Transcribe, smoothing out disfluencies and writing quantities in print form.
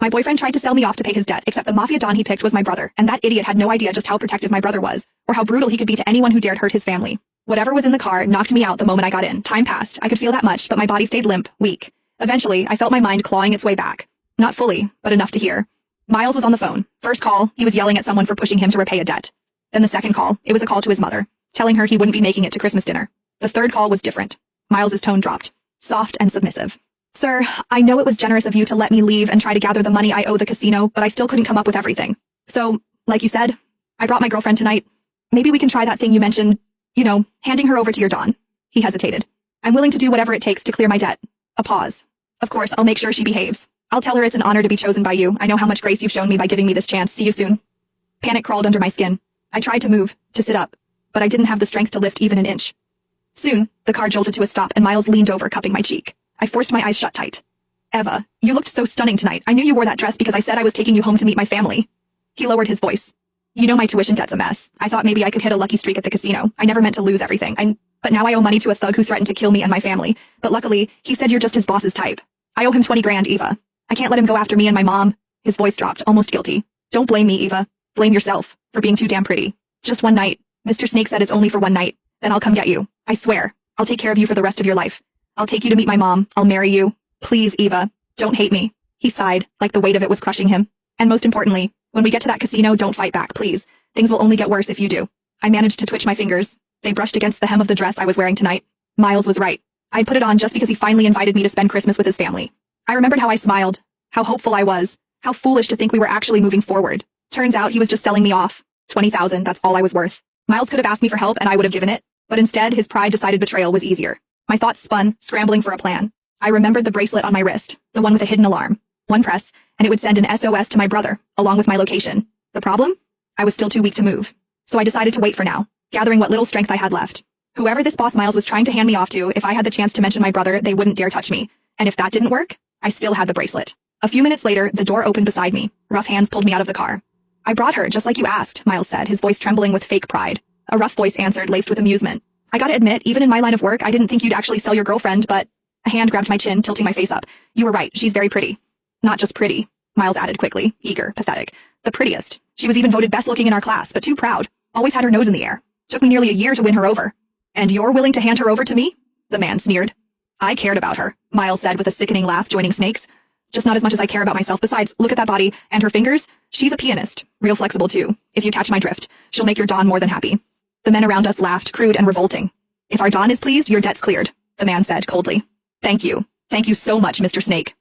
My boyfriend tried to sell me off to pay his debt, except the mafia don he picked was my brother, and that idiot had no idea just how protective my brother was, or how brutal he could be to anyone who dared hurt his family. Whatever was in the car knocked me out the moment I got in. Time passed. I could feel that much, but my body stayed limp, weak. Eventually, I felt my mind clawing its way back. Not fully, but enough to hear. Miles was on the phone. First call, he was yelling at someone for pushing him to repay a debt. Then the second call, it was a call to his mother, telling her he wouldn't be making it to Christmas dinner. The third call was different. Miles's tone dropped, soft and submissive. Sir, I know it was generous of you to let me leave and try to gather the money I owe the casino, but I still couldn't come up with everything. So, like you said, I brought my girlfriend tonight. Maybe we can try that thing you mentioned, handing her over to your Don. He hesitated. I'm willing to do whatever it takes to clear my debt. A pause. Of course, I'll make sure she behaves. I'll tell her it's an honor to be chosen by you. I know how much grace you've shown me by giving me this chance. See you soon. Panic crawled under my skin. I tried to move, to sit up, but I didn't have the strength to lift even an inch. Soon, the car jolted to a stop and Miles leaned over, cupping my cheek. I forced my eyes shut tight. Eva, you looked so stunning tonight. I knew you wore that dress because I said I was taking you home to meet my family. He lowered his voice. You know my tuition debt's a mess. I thought maybe I could hit a lucky streak at the casino. I never meant to lose everything. But now I owe money to a thug who threatened to kill me and my family. But luckily, he said you're just his boss's type. I owe him 20 grand, Eva. I can't let him go after me and my mom. His voice dropped, almost guilty. Don't blame me, Eva. Blame yourself for being too damn pretty. Just one night. Mr. Snake said it's only for one night. Then I'll come get you. I swear. I'll take care of you for the rest of your life. I'll take you to meet my mom. I'll marry you. Please, Eva. Don't hate me. He sighed, like the weight of it was crushing him. And most importantly, when we get to that casino, don't fight back, please. Things will only get worse if you do. I managed to twitch my fingers. They brushed against the hem of the dress I was wearing tonight. Miles was right. I'd put it on just because he finally invited me to spend Christmas with his family. I remembered how I smiled, how hopeful I was, how foolish to think we were actually moving forward. Turns out he was just selling me off. 20,000, that's all I was worth. Miles could have asked me for help and I would have given it, but instead his pride decided betrayal was easier. My thoughts spun, scrambling for a plan. I remembered the bracelet on my wrist, the one with a hidden alarm. One press, and it would send an SOS to my brother, along with my location. The problem? I was still too weak to move. So I decided to wait for now, gathering what little strength I had left. Whoever this boss Miles was trying to hand me off to, if I had the chance to mention my brother, they wouldn't dare touch me. And if that didn't work, I still had the bracelet. A few minutes later, the door opened beside me. Rough hands pulled me out of the car. I brought her, just like you asked, Miles said, his voice trembling with fake pride. A rough voice answered, laced with amusement. I gotta admit, even in my line of work, I didn't think you'd actually sell your girlfriend, but... A hand grabbed my chin, tilting my face up. You were right, she's very pretty. Not just pretty, Miles added quickly, eager, pathetic. The prettiest. She was even voted best looking in our class, but too proud. Always had her nose in the air. Took me nearly a year to win her over. And you're willing to hand her over to me? The man sneered. I cared about her, Miles said with a sickening laugh, joining Snake's. Just not as much as I care about myself. Besides, look at that body, and her fingers. She's a pianist. Real flexible too. If you catch my drift, she'll make your Don more than happy. The men around us laughed, crude and revolting. If our Don is pleased, your debt's cleared, the man said coldly. Thank you. Thank you so much, Mr. Snake.